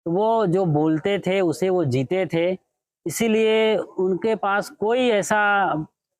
तो वो जो बोलते थे उसे वो जीते थे। इसीलिए उनके पास कोई ऐसा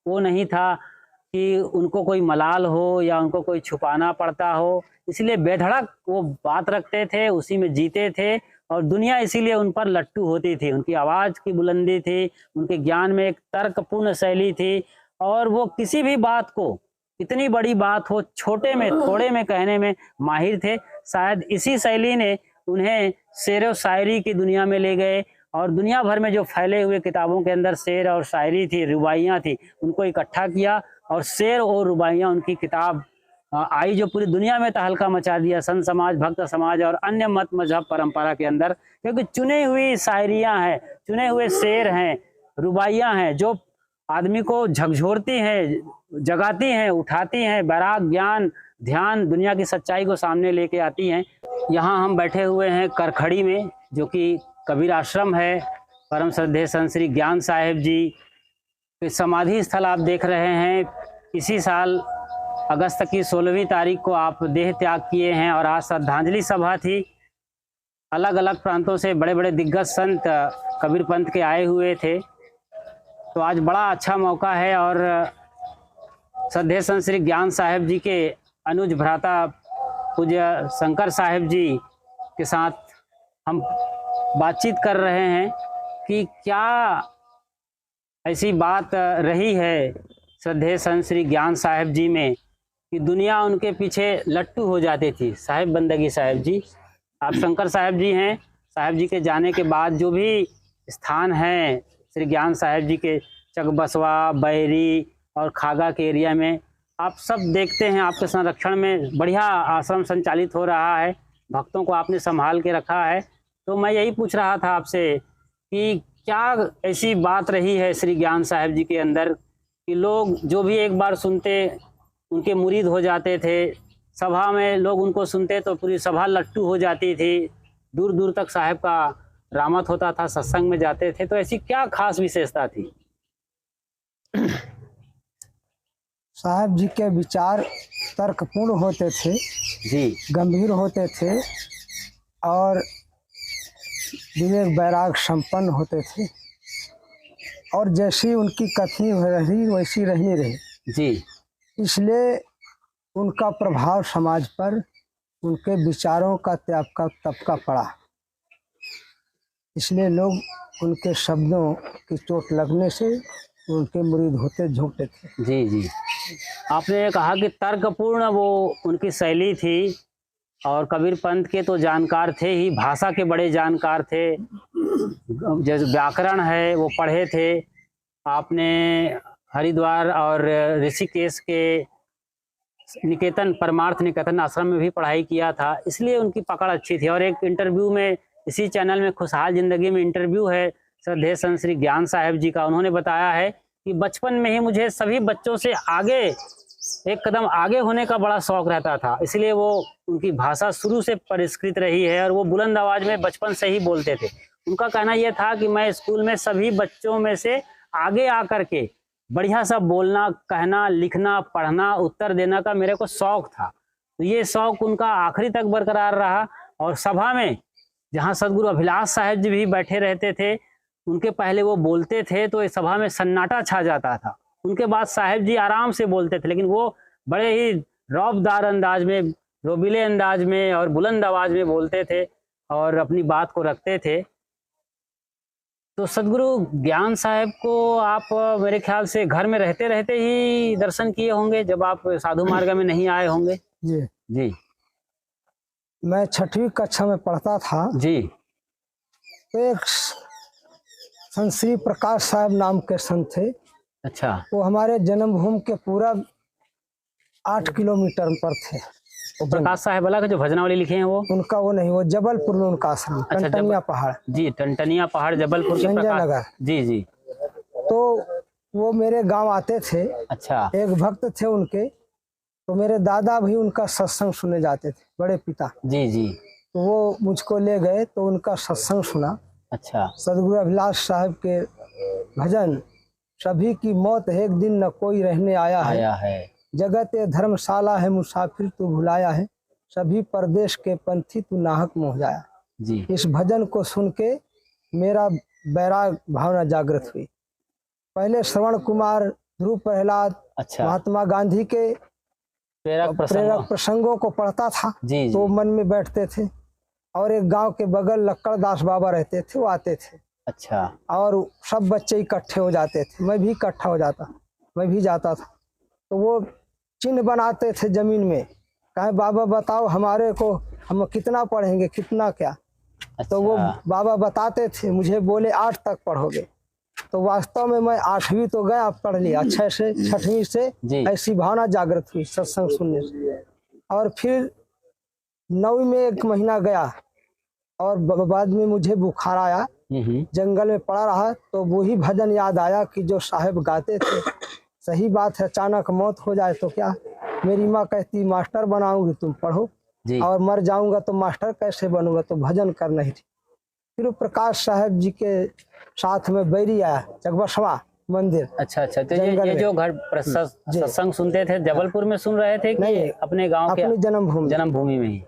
वो नहीं था कि उनको कोई मलाल हो या उनको कोई छुपाना पड़ता हो। इसलिए बेधड़क वो बात रखते थे, उसी में जीते थे और दुनिया इसीलिए उन पर लट्टू होती थी। उनकी आवाज़ की बुलंदी थी, उनके ज्ञान में एक तर्कपूर्ण शैली थी और वो किसी भी बात को, इतनी बड़ी बात हो, छोटे में, थोड़े में कहने में माहिर थे। शायद इसी शैली ने उन्हें शेर-ओ-शायरी की दुनिया में ले गए और दुनिया भर में जो फैले हुए किताबों के अंदर शेर और शायरी थी, रुबाइयाँ थी, उनको इकट्ठा किया और शेर और रुबाइयाँ उनकी किताब आई जो पूरी दुनिया में तहलका मचा दिया, संत समाज, भक्त समाज और अन्य मत मजहब परंपरा के अंदर। क्योंकि चुनी हुई शायरियाँ हैं, चुने हुए शेर हैं, रुबाइयाँ हैं जो आदमी को झकझोरती हैं, जगाती हैं, उठाती हैं, बैराग, ज्ञान, ध्यान, दुनिया की सच्चाई को सामने लेके आती हैं। यहाँ हम बैठे हुए हैं करखड़ी में, जो कि कबीर आश्रम है। परम श्रद्धेय संत श्री ज्ञान साहेब जी के समाधि स्थल आप देख रहे हैं। इसी साल अगस्त की 16वीं तारीख को आप देह त्याग किए हैं और आज श्रद्धांजलि सभा थी। अलग अलग प्रांतों से बड़े बड़े दिग्गज संत कबीर पंथ के आए हुए थे। तो आज बड़ा अच्छा मौका है और श्रद्धेय संत श्री ज्ञान साहेब जी के अनुज भ्राता पूज्य शंकर साहेब जी के साथ हम बातचीत कर रहे हैं कि क्या ऐसी बात रही है श्रद्धेय संत श्री ज्ञान साहेब जी में कि दुनिया उनके पीछे लट्टू हो जाती थी। साहेब बंदगी साहेब जी, आप शंकर साहेब जी हैं। साहेब जी के जाने के बाद जो भी स्थान हैं श्री ज्ञान साहेब जी के, चकबसवा, बैरी और खागा के एरिया में, आप सब देखते हैं आपके संरक्षण में बढ़िया आश्रम संचालित हो रहा है, भक्तों को आपने संभाल के रखा है। तो मैं यही पूछ रहा था आपसे कि क्या ऐसी बात रही है श्री ज्ञान साहेब जी के अंदर कि लोग जो भी एक बार सुनते उनके मुरीद हो जाते थे। सभा में लोग उनको सुनते तो पूरी सभा लट्टू हो जाती थी, दूर दूर तक साहेब का रामत होता था, सत्संग में जाते थे। तो ऐसी क्या खास विशेषता थी? साहब जी के विचार तर्कपूर्ण होते थे जी, गंभीर होते थे और विवेक वैराग संपन्न होते थे और जैसी उनकी कथनी रही वैसी रहनी रही जी, इसलिए उनका प्रभाव समाज पर, उनके विचारों का तबका पड़ा। इसलिए लोग उनके शब्दों की चोट लगने से उनके मुरीद होते झूठे थे। जी, जी। आपने कहा कि तर्कपूर्ण वो उनकी शैली थी और कबीर पंथ के तो जानकार थे ही, भाषा के बड़े जानकार थे। जैसे व्याकरण है वो पढ़े थे। आपने हरिद्वार और ऋषिकेश के निकेतन, परमार्थ निकेतन आश्रम में भी पढ़ाई किया था, इसलिए उनकी पकड़ अच्छी थी। और एक इंटरव्यू में, इसी चैनल में खुशहाल जिंदगी में इंटरव्यू है श्रद्धेय संत श्री ज्ञान साहेब जी का, उन्होंने बताया है कि बचपन में ही मुझे सभी बच्चों से आगे, एक कदम आगे होने का बड़ा शौक रहता था। इसलिए वो उनकी भाषा शुरू से परिष्कृत रही है और वो बुलंद आवाज में बचपन से ही बोलते थे। उनका कहना यह था कि मैं स्कूल में सभी बच्चों में से आगे आकर के बढ़िया सा बोलना, कहना, लिखना, पढ़ना, उत्तर देना का मेरे को शौक था। तो ये शौक उनका आखिरी तक बरकरार रहा। और सभा में जहाँ सदगुरु अभिलाष साहेब जी भी बैठे रहते थे, उनके पहले वो बोलते थे तो इस सभा में सन्नाटा छा जाता था। उनके बाद साहेब जी आराम से बोलते थे, लेकिन वो बड़े ही रौबदार अंदाज में, रोबीले अंदाज में और बुलंद आवाज में बोलते थे और अपनी बात को रखते थे। तो सदगुरु ज्ञान साहेब को आप मेरे ख्याल से घर में रहते रहते ही दर्शन किए होंगे, जब आप साधु मार्ग में नहीं आए होंगे। जी जी, मैं 6वीं कक्षा में पढ़ता था। जी, तो एक संत श्री प्रकाश साहब नाम के संत थे। अच्छा, वो हमारे जन्मभूमि के पूरब 8 किलोमीटर पर थे। वो प्रकाश साहेब वाला का जो भजनावली लिखे हैं वो? उनका वो नहीं, वो जबलपुर में उनका आश्रम, अच्छा, टनटनिया पहाड़। जी, टनटनिया पहाड़, जबलपुर के प्रकाश। नगर। जी, जी। तो वो मेरे गांव आते थे। अच्छा, एक भक्त थे उनके, तो मेरे दादा भी उनका सत्संग सुने जाते थे, बड़े पिता। जी, जी। तो वो मुझको ले गए तो उनका सत्संग सुना। अच्छा, सदगुरु अभिलाष साहब के भजन, सभी की मौत है एक दिन न कोई रहने आया है, जगत ए धर्मशाला है मुसाफिर तू भुलाया है, सभी परदेश के पंथी तू नाहक मोह जाया। जी। इस भजन को सुन के मेरा वैराग भावना जागृत हुई। पहले श्रवण कुमार, ध्रुव प्रहलाद, अच्छा। महात्मा गांधी के प्रेरक प्रेरक प्रसंगों को पढ़ता था जी तो जी। मन में बैठते थे। और एक गांव के बगल लक्कड़ दास बाबा रहते थे, वो आते थे अच्छा। और सब बच्चे इकट्ठे हो जाते थे, मैं भी इकट्ठा हो जाता, मैं भी जाता था। तो वो चिन्ह बनाते थे जमीन में, कहे बाबा बताओ हमारे को, हम कितना पढ़ेंगे, कितना क्या। तो वो अच्छा। बाबा बताते थे, मुझे बोले 8 तक पढ़ोगे। तो वास्तव में मैं 8वीं तो गया, पढ़ लिया 6 से 6वीं से जी। ऐसी भावना जागृत हुई सत्संग सुनने से। और फिर 9वीं में 1 महीना गया और बाद में मुझे बुखार आया, जंगल में पड़ा रहा। तो वही भजन याद आया कि जो साहब गाते थे, सही बात है, अचानक मौत हो जाए तो क्या। मेरी माँ कहती मास्टर बनाऊंगी तुम पढ़ो, और मर जाऊंगा तो मास्टर कैसे बनूंगा, तो भजन करना ही थी। फिर प्रकाश साहब जी के साथ में बैरी आया, चकबसवा मंदिर। अच्छा अच्छा। तो ये जो घर सत्संग सुनते थे जबलपुर में सुन रहे थे कि नहीं, अपने गांव के अपनी जन्मभूमि में ही?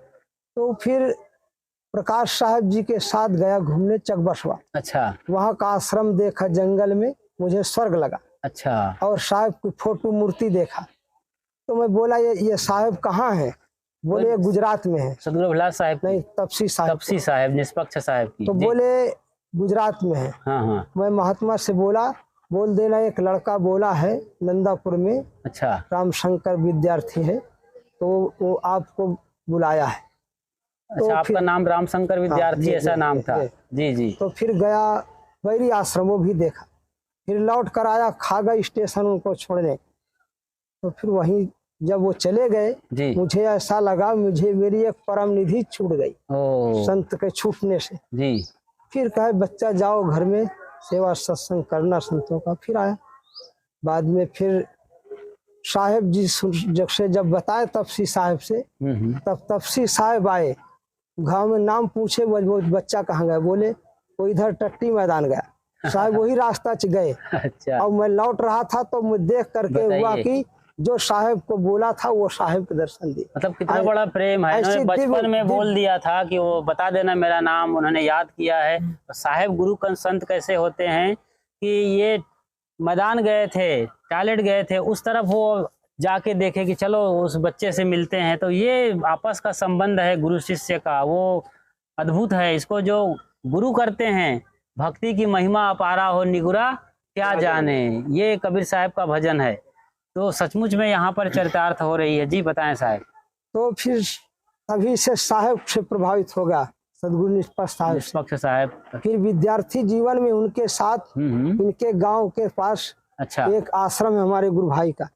तो फिर प्रकाश साहब जी के साथ गया घूमने चकबसवा। अच्छा। वहाँ का आश्रम देखा जंगल में, मुझे स्वर्ग लगा। अच्छा। और साहब की फोटो मूर्ति देखा तो मैं बोला ये साहब कहाँ है? बोले ये गुजरात में है। सदगुरु विलास साहब? नहीं, तपसी साहब, निष्पक्ष साहब की। तो बोले गुजरात में है। हाँ हाँ। मैं महात्मा से बोला, बोल देना एक लड़का बोला है नंदापुर में, अच्छा, रामशंकर विद्यार्थी है, तो वो आपको बुलाया है। तो अच्छा, आपका नाम रामशंकर विद्यार्थी ऐसा नाम था? जी जी। तो फिर गया बैरी आश्रमों भी देखा, फिर लौट कर आया खागा स्टेशन उनको छोड़ने। तो फिर वहीं जब वो चले गए, मुझे ऐसा लगा मुझे मेरी एक परम निधि छूट गई संत के छूटने से जी। फिर कहे बच्चा जाओ घर में सेवा सत्संग करना संतों का। फिर आया बाद में, फिर साहेब जी से जब बताए तपसी साहब से, तब तपसी साहब आए, गांव में नाम पूछे, वो बच्चा कहाँ गया? बोले वो इधर टट्टी मैदान गया। साहब वही रास्ता च गए। अच्छा। और मैं लौट रहा था तो मैं देख करके हुआ कि जो साहब को बोला था वो साहब के दर्शन दिए। मतलब कितना बड़ा प्रेम है। उन्होंने बचपन में बोल दिया था कि वो बता देना मेरा नाम, उन्होंने याद किया है। साहब गुरु का संत कैसे होते हैं कि ये मैदान गए थे, टॉयलेट गए थे, उस तरफ वो जाके देखे कि चलो उस बच्चे से मिलते हैं। तो ये आपस का संबंध है गुरु शिष्य का, वो अद्भुत है। इसको जो गुरु करते हैं, भक्ति की महिमा अपारा हो निगुरा क्या जाने, ये कबीर साहब का भजन है। तो सचमुच में यहाँ पर चरितार्थ हो रही है। जी बताएं साहब। तो फिर तभी से साहब से प्रभावित होगा सदगुरु निष्पक्ष साहब। फिर विद्यार्थी जीवन में उनके साथ इनके गांव के पास अच्छा एक आश्रम है हमारे गुरु भाई का,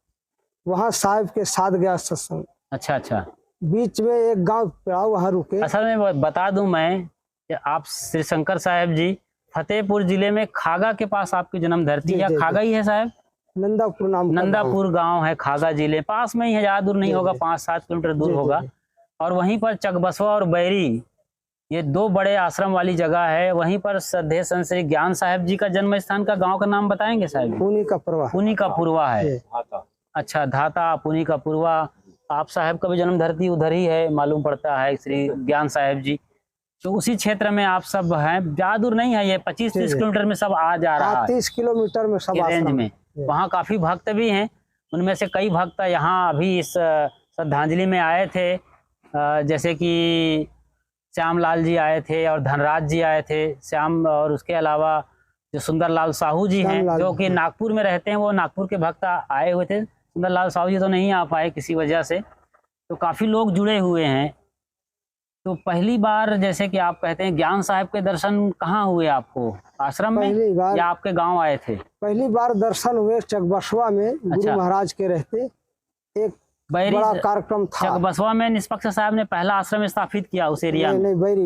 वहाँ साहब के साथ गया सत्संग। अच्छा अच्छा। बीच में एक गांव पड़ा, वहाँ रुके। असल में बता दूं मैं कि आप श्री शंकर साहब जी फतेहपुर जिले में खागा के पास आपकी जन्म धरती, या खागा ही है साहब? नंदापुर नाम, नंदापुर गांव है, खागा जिले पास में ही है, ज्यादा दूर नहीं होगा, 5-7 किलोमीटर दूर होगा। और वहीं पर चकबसवा और बैरी, ये 2 बड़े आश्रम वाली जगह है। वहीं पर श्रद्धेय संत श्री ज्ञान साहब जी का जन्म स्थान का गांव का नाम बताएंगे साहब? पुनी का पुरवा है। अच्छा, धाता पुनी का पुरवा। आप साहब का भी जन्म धरती उधर ही है मालूम पड़ता है, श्री ज्ञान साहब जी। तो उसी क्षेत्र में आप सब हैं, ज्यादा दूर नहीं है, ये 25-30 किलोमीटर में सब आ जा रहा है। 30 किलोमीटर में सब रेंज में। वहाँ काफी भक्त भी हैं, उनमें से कई भक्त यहाँ अभी इस श्रद्धांजलि में आए थे, जैसे कि श्यामलाल जी आए थे और धनराज जी आए थे। श्याम और उसके अलावा जो सुंदरलाल साहू जी हैं जो कि नागपुर में रहते हैं, वो नागपुर के भक्त आए हुए थे। सुंदरलाल साहू जी तो नहीं आ पाए किसी वजह से, तो काफी लोग जुड़े हुए हैं। तो पहली बार जैसे कि आप कहते हैं ज्ञान साहब के दर्शन कहाँ हुए आपको? आश्रम में या आपके गांव आए थे? पहली बार दर्शन हुए चकबसवा में। अच्छा। गुरु महाराज के रहते एक बड़ा कार्यक्रम था चकबसवा में। निष्पक्ष साहब ने पहला आश्रम स्थापित किया उस एरिया में? नहीं, बैरी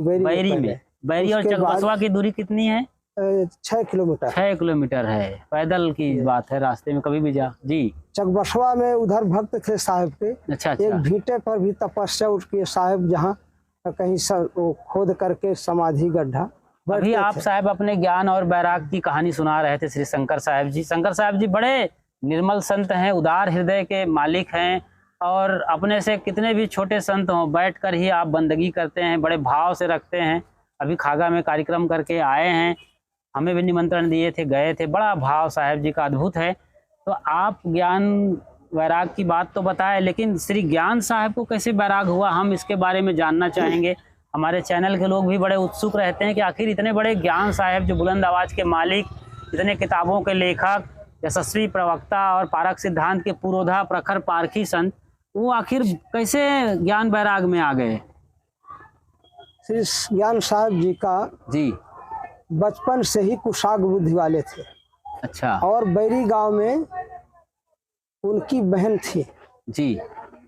में। बैरी और चकबसवा की दूरी कितनी है? 6 किलोमीटर। 6 किलोमीटर है, पैदल की बात है, रास्ते में कभी भी जा। जी। चकबसवा में उधर भक्त थे साहब के। अच्छा। एक भीटे पर भी तपस्या उठकी साहब, जहाँ कहीं वो खोद करके समाधि गड्ढा। अभी आप साहब अपने ज्ञान और बैराग की कहानी सुना रहे थे श्री शंकर साहब जी। शंकर साहब जी बड़े निर्मल संत हैं, उदार हृदय के मालिक हैं, और अपने से कितने भी छोटे संत हों बैठकर ही आप बंदगी करते हैं, बड़े भाव से रखते हैं। अभी खागा में कार्यक्रम करके आए हैं, हमें भी निमंत्रण दिए थे, गए थे। बड़ा भाव साहेब जी का अद्भुत है। तो आप ज्ञान वैराग की बात तो बताए, लेकिन श्री ज्ञान साहब को कैसे वैराग हुआ, हम इसके बारे में जानना चाहेंगे। हमारे चैनल के लोग भी बड़े उत्सुक रहते हैं कि आखिर इतने बड़े ज्ञान साहब जो बुलंद आवाज के मालिक, इतने किताबों के लेखक, यशस्वी प्रवक्ता और पारक सिद्धांत के पुरोधा प्रखर पारखी संत, वो आखिर कैसे ज्ञान वैराग में आ गए? श्री ज्ञान साहब जी का जी बचपन से ही कुशाग्र बुद्धि वाले थे। अच्छा। और बैरी गांव में उनकी बहन थी जी।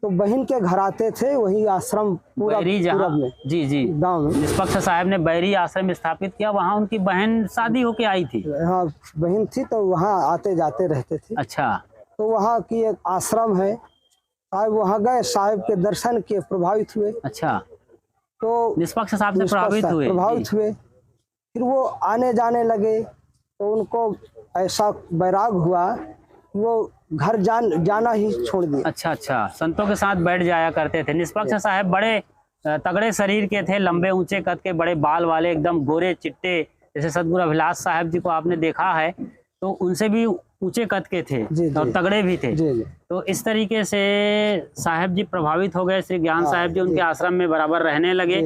तो बहन के घर आते थे, वही आश्रम पूरब में, जी जी गांव में निष्पक्ष साहब ने बैरी आश्रम स्थापित किया, वहाँ उनकी बहन शादी होके आई थी। हाँ बहन थी, तो वहाँ आते जाते रहते थे। अच्छा। तो वहाँ की एक आश्रम है, साहब वहाँ गए, साहब के दर्शन किए, प्रभावित हुए। अच्छा। तो निष्पक्ष साहब से प्रभावित हुए। फिर वो आने जाने लगे, तो उनको ऐसा वैराग हुआ, वो घर जाना ही छोड़ दिया। अच्छा अच्छा, संतों के साथ बैठ जाया करते थे। निष्पक्ष साहब बड़े तगड़े शरीर के थे, लंबे ऊंचे कद के, बड़े बाल वाले, एकदम गोरे चिट्टे, जैसे सदगुरु अभिलाष साहब जी को आपने देखा है, तो उनसे भी ऊंचे कद के थे और तगड़े भी थे। तो इस तरीके से साहब जी प्रभावित हो गए। श्री ज्ञान साहब जी उनके आश्रम में बराबर रहने लगे।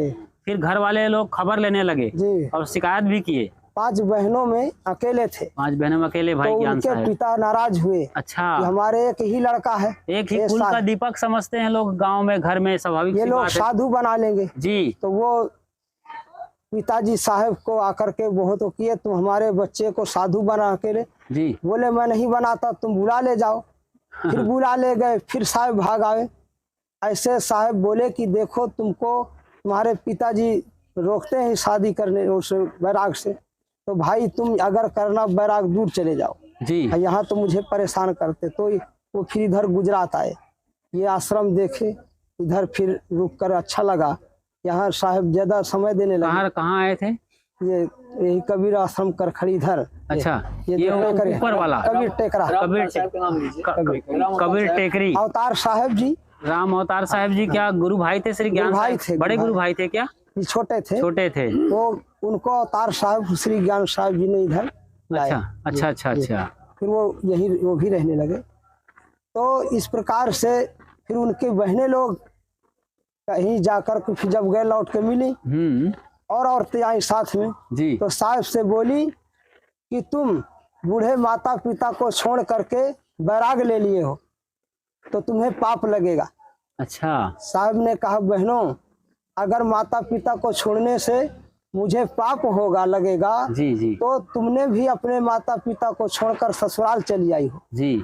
फिर घर वाले लोग खबर लेने लगे और शिकायत भी किए। 5 बहनों में अकेले थे। 5 बहनों में अकेले भाई तो ज्ञान उनके साहब। पिता नाराज हुए। अच्छा। कि हमारे एक ही लड़का है, एक ही कुल का दीपक समझते हैं लोग गांव में, घर में, स्वाभाविक ये लोग साधु बना लेंगे जी। तो वो पिताजी साहब को आकर के बहुत किए, तुम हमारे बच्चे को साधु बना के ले जी। बोले मैं नहीं बनाता, तुम बुला ले जाओ। फिर बुला ले गए, फिर साहब भाग आए। ऐसे साहब बोले कि देखो तुमको तुम्हारे पिताजी रोकते हैं शादी करने उस वैराग से, तो भाई तुम अगर करना वैराग दूर चले जाओ जी, यहाँ तो मुझे परेशान करते। तो वो फिर इधर गुजरात आए, ये आश्रम देखे, इधर फिर रुक कर अच्छा लगा। यहाँ साहब ज्यादा समय देने लगे। कहाँ आए थे? ये यही कबीर आश्रम करखड़ी इधर। अच्छा, ये ऊपर वाला कबीर टेकरा, कबीर टेकरी। अवतार साहब जी, राम अवतार साहब जी क्या गुरु भाई थे? श्री ज्ञान भाई थे, बड़े गुरु भाई थे क्या? छोटे थे, छोटे थे। तो उनको अवतार साहब श्री ज्ञान साहब जी ने इधर लाया। अच्छा अच्छा अच्छा। फिर वो भी रहने लगे। तो इस प्रकार से फिर उनके बहनें लोग कहीं जाकर के फिर जब गए लौट के मिली और औरतें आई साथ में जी। तो साहब से बोली कि तुम बूढ़े माता पिता को छोड़ करके वैराग ले लिए हो तो तुम्हें पाप लगेगा। अच्छा। साहब ने कहा बहनों, अगर माता पिता को छोड़ने से मुझे पाप होगा लगेगा जी जी, तो तुमने भी अपने माता पिता को छोड़कर ससुराल चली आई हो जी,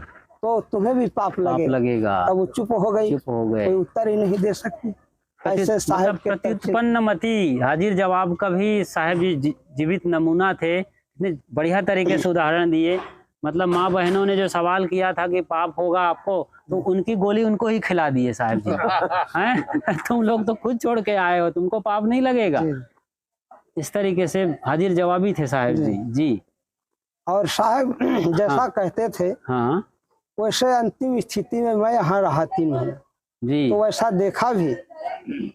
तो तुम्हें भी पाप लगेगा। तब वो चुप हो गई, कोई उत्तर ही नहीं दे सकती। ऐसे साहब के प्रत्युत्पन्न मति, हाजिर जवाब का भी साहब जी जीवित नमूना थे। इतने बढ़िया तरीके से उदाहरण दिए। मतलब माँ बहनों ने जो सवाल किया था कि पाप होगा आपको, तो उनकी गोली उनको ही खिला दिए साहब जी। हैं तुम लोग तो खुद छोड़ के आए हो, तुमको पाप नहीं लगेगा। इस तरीके से हाजिर जवाबी थे साहब जी। जी। और साहब जैसा कहते थे हाँ, वैसे अंतिम स्थिति में मैं यहाँ रहा 3 महीने जी। तो वैसा देखा भी।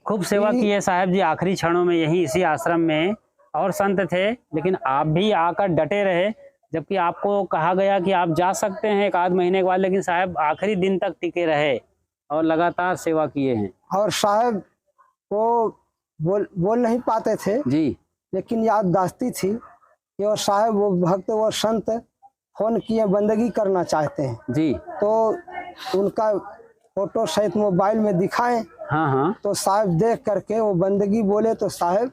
खूब सेवा की है साहब जी आखिरी क्षणों में यही इसी आश्रम में। और संत थे, लेकिन आप भी आकर डटे रहे, जबकि आपको कहा गया कि आप जा सकते हैं 1 आध महीने के बाद, लेकिन साहब आखिरी दिन तक टिके रहे और लगातार सेवा किए हैं। और साहब वो बोल नहीं पाते थे जी, लेकिन याददाश्ती थी कि और साहब वो भक्त वो संत फोन किए बंदगी करना चाहते हैं जी, तो उनका फोटो सहित मोबाइल में दिखाएं। हाँ हाँ। तो साहब देख करके वो बंदगी बोले तो साहब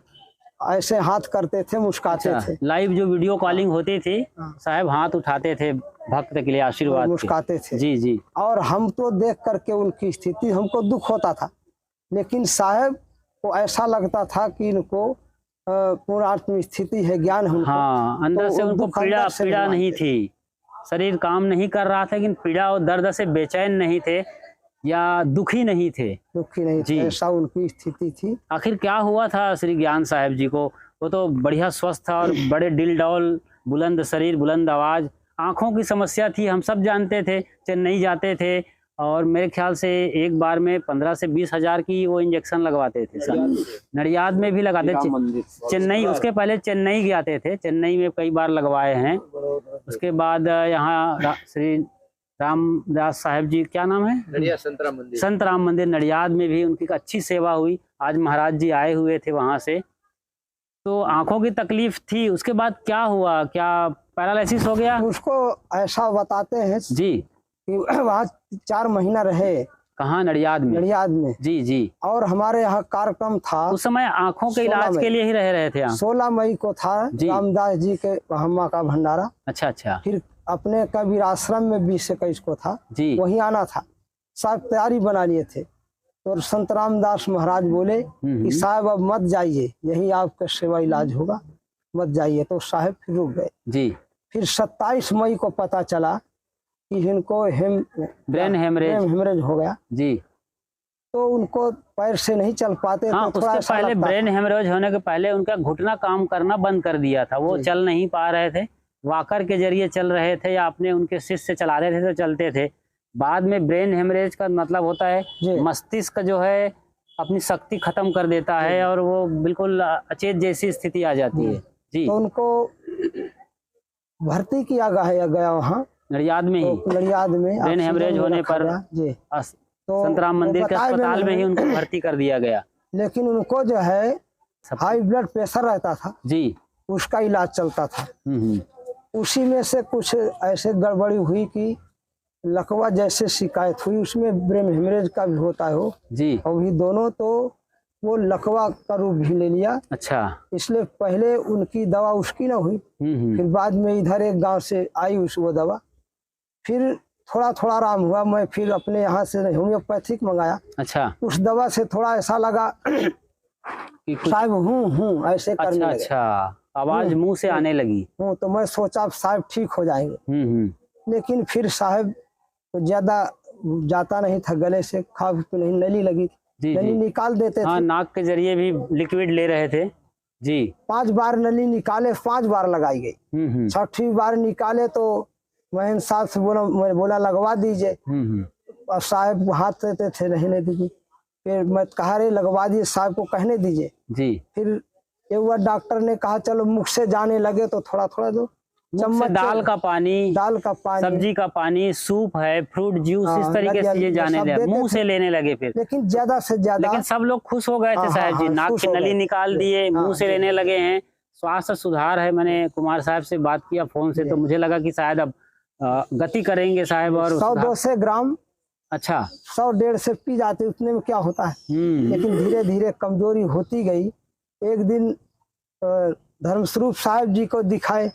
ऐसे हाथ करते थे, मुस्काते थे। लाइव जो वीडियो कॉलिंग होती थी साहब हाथ उठाते थे भक्त के लिए आशीर्वाद, मुस्काते थे। जी जी। और हम तो देख करके उनकी स्थिति हमको दुख होता था, लेकिन साहब को ऐसा लगता था कि इनको पूर्ण आत्म स्थिति है, ज्ञान है। हाँ, अंदर से उनको पीड़ा नहीं थी, शरीर काम नहीं कर रहा था, लेकिन पीड़ा और दर्द से बेचैन नहीं थे या दुखी नहीं थे। ऐसा उनकी स्थिति थी। आखिर क्या हुआ था श्री ज्ञान साहब जी को? वो तो बढ़िया स्वस्थ था और बड़े दिल डौल, बुलंद शरीर, बुलंद आवाज, आंखों की समस्या थी, हम सब जानते थे। चेन्नई जाते थे, और मेरे ख्याल से एक बार में 15 से 20 हजार की वो इंजेक्शन लगवाते थे सर। नडियाद में भी लगाते थे, चेन्नई, उसके पहले चेन्नई गए आते थे, चेन्नई में कई बार लगवाए हैं। उसके बाद यहाँ श्री रामदास साहब जी, क्या नाम है, संत राम मंदिर नडियाद में भी उनकी अच्छी सेवा हुई। आज महाराज जी आए हुए थे वहां से। तो आंखों की तकलीफ थी, उसके बाद क्या हुआ, क्या पैरालिसिस हो गया? उसको ऐसा बताते हैं जी कि वहाँ 4 महीना रहे। कहाँ? नडियाद में? नडियाद में। जी जी। और हमारे यहाँ कार्यक्रम था, उस समय आंखों के इलाज के लिए ही रहे थे यहाँ। 16 मई को था रामदास जी के हम्मा का भंडारा। अच्छा अच्छा। फिर अपने कबीर आश्रम में 20 से 21 को था जी, वहीं आना था। साहब तैयारी बना लिए थे, तो संत रामदास महाराज बोले कि साहब अब मत जाइए, यही आपका सेवा इलाज होगा, मत जाइए। तो साहब फिर रुक गए जी। फिर 27 मई को पता चला कि इनको ब्रेन हेमरेज हो गया जी। तो उनको पैर से नहीं चल पाते। हाँ, तो थोड़ा उसके पहले ब्रेन हेमरेज होने के पहले उनका घुटना काम करना बंद कर दिया था, वो चल नहीं पा रहे थे, वॉकर के जरिए चल रहे थे या अपने उनके शिष्य चला रहे थे तो चलते थे। बाद में ब्रेन हेमरेज का मतलब होता है मस्तिष्क जो है अपनी शक्ति खत्म कर देता है और वो बिल्कुल अचेत जैसी स्थिति आ जाती है जी। तो उनको भर्ती किया गया वहाँ नडियाद में ही, नडियाद में ब्रेन हेमरेज होने पर जी। तो संत राम मंदिर के अस्पताल में ही उनको भर्ती कर दिया गया। लेकिन उनको जो है हाई ब्लड प्रेशर रहता था जी, उसका इलाज चलता था। उसी में से कुछ ऐसे गड़बड़ी हुई कि लकवा जैसे शिकायत हुई, उसमें ब्रेन हेमरेज का भी होता है वो जी। और भी दोनों, तो वो लकवा का रूप भी ले लिया। अच्छा। इसलिए पहले उनकी दवा उसकी ना हुई, फिर बाद में इधर एक गांव से आई वो दवा, फिर थोड़ा थोड़ा आराम हुआ। मैं फिर अपने यहाँ से होम्योपैथिक मंगाया। अच्छा। उस दवा से थोड़ा ऐसा लगा साहब हूँ ऐसे करने लगे। अच्छा, आवाज मुंह से आने लगी। तो मैं सोचा साहब ठीक हो जाएंगे। लेकिन फिर साहब तो ज्यादा जाता नहीं था गले से, खा नहीं, नली लगी थी, नली निकाल देते थे। नाक के जरिए भी लिक्विड ले रहे थे जी। 5 बार नली निकाले, 5 बार लगाई गई। 6वीं बार निकाले तो महेंद्र साहब से बोला लगवा दीजिए, और साहब हाथ देते थे रहने दीजिए। फिर मैं कहा रे लगवा दीजिए, साहब को कहने दीजिए जी। फिर एक बार डॉक्टर ने कहा चलो मुख से जाने लगे तो थोड़ा थोड़ा दो चम्मच, दाल का पानी, सब्जी का पानी, सूप है, फ्रूट जूस, इस तरीके से ये जाने लगे, मुंह से लेने लगे। फिर लेकिन ज्यादा से ज्यादा, लेकिन सब लोग खुश हो गए थे साहब जी, नाक की नली निकाल दिए, मुंह से लेने लगे हैं, स्वास्थ्य सुधार है। मैंने कुमार साहब से बात किया फोन से, तो मुझे लगा कि शायद अब गति करेंगे साहब। और 100-200 ग्राम, अच्छा 100-150 पी जाते, उतने में क्या होता है। लेकिन धीरे धीरे कमजोरी होती गई। एक दिन धर्मस्वरूप साहब जी को दिखाए।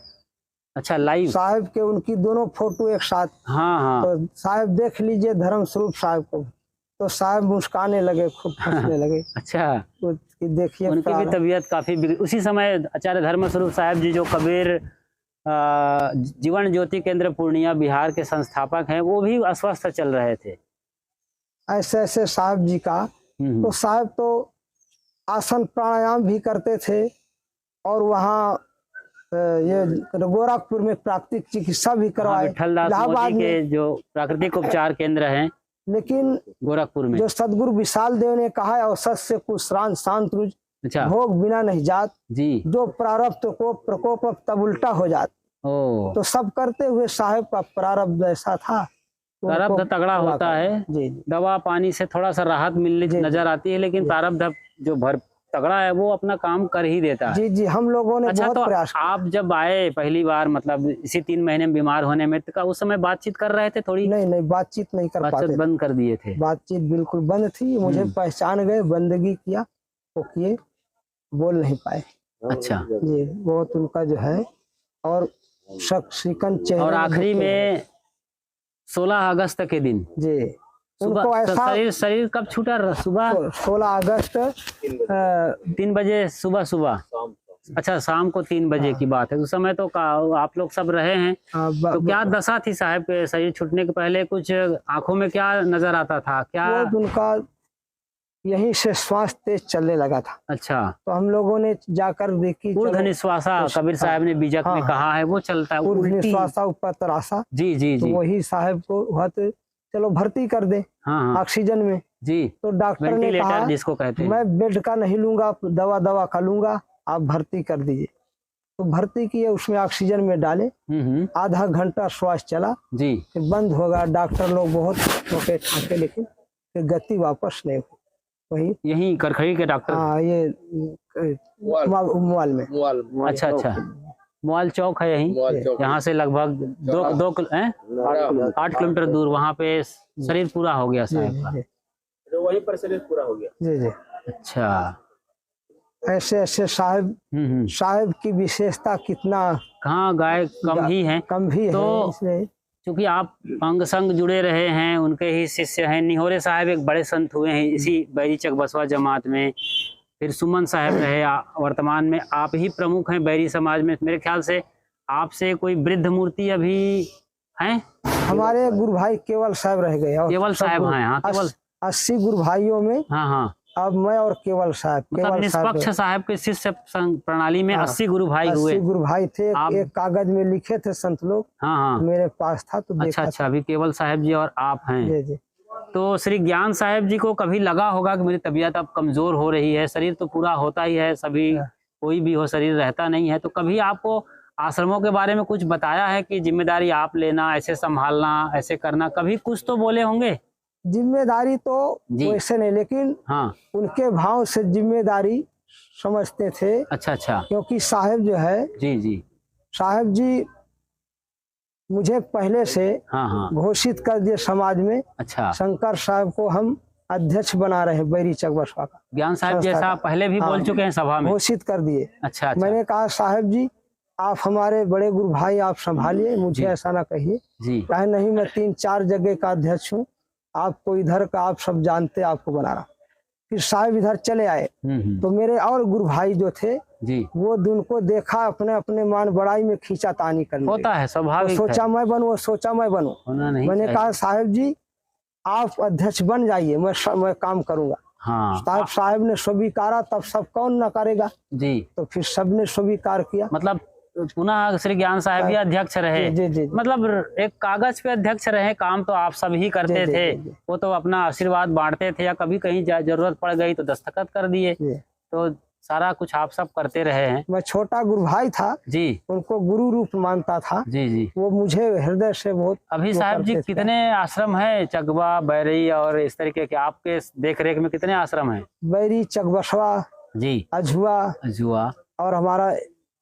अच्छा, लाइव साहब के उनकी दोनों फोटो एक साथ। हाँ। तो साहब देख लीजिए धर्मस्वरूप साहब को, तो साहब मुस्काने लगे, खूब हंसने लगे। अच्छा, तो देखिए उनकी भी तबीयत काफी उसी समय आचार्य धर्मस्वरूप साहब जी जो कबीर जीवन ज्योति केंद्र पूर्णिया बिहार के संस्थापक हैं, वो भी अस्वस्थ चल रहे थे। ऐसे ऐसे साहब जी का, तो साहब तो आसन प्राणायाम भी करते थे, और वहाँ ये गोरखपुर में प्राकृतिक चिकित्सा भी करवाए। इलाहाबाद के जो प्राकृतिक उपचार केंद्र हैं, लेकिन गोरखपुर में जो सदगुरु विशाल देव ने कहा है, औसत से कुश्रांत शांत रुज, भोग बिना नहीं जात जी, जो प्रारब्ध को प्रकोप तब उल्टा हो जात। तो सब करते हुए साहब का प्रारब्ध ऐसा था। प्रारब्ध तगड़ा होता है जी। दवा पानी से थोड़ा सा राहत मिलने नजर आती है, लेकिन प्रारब्ध जो भर तगड़ा है वो अपना काम कर ही देता है। जी जी, हम लोगों ने बहुत प्रयास किया। आप जब आए पहली बार, मतलब इसी 3 महीने में बीमार होने में, तो उस समय बातचीत कर रहे थे थोड़ी? नहीं, बातचीत नहीं कर पाते, बंद कर दिए थे। बातचीत बिल्कुल बंद थी। मुझे पहचान गए, बंदगी किया तो किए, बोल नहीं पाए। अच्छा जी, बहुत उनका जो है, और शिकन चेहरे। और आखिरी में 16 अगस्त के दिन जी उनको ऐसा शरीर कब छूटा? सुबह 16 अगस्त 3 बजे सुबह। अच्छा, शाम को 3 बजे की बात है। उस समय तो आप लोग सब रहे हैं, तो क्या दशा थी साहब के शरीर छूटने के पहले? कुछ आंखों में क्या नजर आता था? क्या उनका यहीं से श्वास तेज चलने लगा था। अच्छा, तो हम लोगों ने जाकर देखी। ऊर्ध्वनिश्वासा कबीर साहब ने बीजक में कहा है, वो चलता है। ऊर्ध्वनिश्वासा ऊपर तरासा जी जी जी, तो वही साहब को बहुत चलो भर्ती कर दे हाँ हाँ ऑक्सीजन में। जी, तो डॉक्टर ने वेंटिलेटर कहा जिसको कहते हैं। मैं बेड का नहीं लूंगा, दवा का लूंगा, आप भर्ती कर दीजिए। तो भर्ती किए, उसमें ऑक्सीजन में डाले, आधा घंटा श्वास चला जी, फिर बंद हो गया। डॉक्टर लोग बहुत ठोके ठाके, लेकिन फिर गति वापस नहीं हुई। वही यही करखड़ी के डॉक्टर। हाँ, ये मुआल में। अच्छा अच्छा, मुआल चौक है यही, यहाँ से लगभग 8 किलोमीटर दूर। वहाँ पे शरीर पूरा हो गया साहब का। तो वहीं पर शरीर पूरा हो गया। जी जी। अच्छा, ऐसे ऐसे साहब साहब की विशेषता कितना कहाँ गाय कम ही है, कम भी है। तो इसलिए क्योंकि आप अंग संग जुड़े रहे हैं, उनके ही शिष्य हैं। निहोरे साहब एक बड़े संत हुए हैं इसी बैरी चकबसवा जमात में। फिर सुमन साहब रहे, वर्तमान में आप ही प्रमुख हैं बैरी समाज में। मेरे ख्याल से आपसे कोई वृद्ध मूर्ति अभी हैं? हमारे गुरु भाई केवल साहब रह गए। केवल साहब हैं, हाँ केवल 80 गुरु भाइयों में हाँ हाँ, अब मैं और केवल साहब, मतलब निष्पक्ष साहब के शिष्य प्रणाली में 80 गुरु भाई हुए। 80 गुरु भाई थे। एक कागज में लिखे थे संत लोग। हाँ हाँ, मेरे पास था तो अच्छा अच्छा, अभी केवल साहब जी और आप हैं। जी जी। तो श्री ज्ञान साहब जी को कभी लगा होगा कि मेरी तबीयत अब कमजोर हो रही है? शरीर तो पूरा होता ही है, सभी कोई भी हो शरीर रहता नहीं है। तो कभी आपको आश्रमों के बारे में कुछ बताया है कि जिम्मेदारी आप लेना, ऐसे संभालना, ऐसे करना? कभी कुछ तो बोले होंगे। जिम्मेदारी तो वैसे नहीं, लेकिन हाँ, उनके भाव से जिम्मेदारी समझते थे। अच्छा अच्छा, क्योंकि साहब जो है, जी जी, साहब जी मुझे पहले से हाँ हाँ, घोषित कर दिए समाज में। अच्छा, शंकर साहब को हम अध्यक्ष बना रहे हैं बैरी चकबसवा का। ज्ञान साहब जैसा पहले भी बोल चुके हैं सभा में, घोषित कर दिए। अच्छा, मैंने कहा साहब जी आप हमारे बड़े गुरु भाई, आप संभालिए, मुझे ऐसा ना कहिए। कहे नहीं, मैं 3-4 जगह का अध्यक्ष हूँ, आपको इधर का आप सब जानते, आपको बना रहा। फिर साहब इधर चले आए तो मेरे और गुरु भाई जो थे जी, वो उनको देखा, अपने अपने मान बड़ाई में खींचा तानी करने होता है, स्वाभाविक। सोचा मैं बनूं, वो सोचा मैं बनूं। मैंने कहा साहब जी आप अध्यक्ष बन जाइए, मैं काम करूंगा। हाँ, साहब ने स्वीकारा, तब सब कौन न करेगा जी। तो फिर सबने स्वीकार किया। मतलब पुनः श्री ज्ञान साहब ही अध्यक्ष रहे। जी। मतलब एक कागज पे अध्यक्ष रहे, काम तो आप सब ही करते थे। वो तो अपना आशीर्वाद बांटते थे, या कभी कहीं जरूरत पड़ गई तो दस्तखत कर दिए। तो सारा कुछ आप सब करते रहे हैं। मैं छोटा गुरु भाई था जी, उनको गुरु रूप मानता था जी। वो मुझे हृदय से बहुत। अभी साहब जी कितने आश्रम है चकबा, बैरी और इस तरीके के आपके देख रेख में कितने आश्रम है? बैरी, चकबसवा जी, अजुआ और हमारा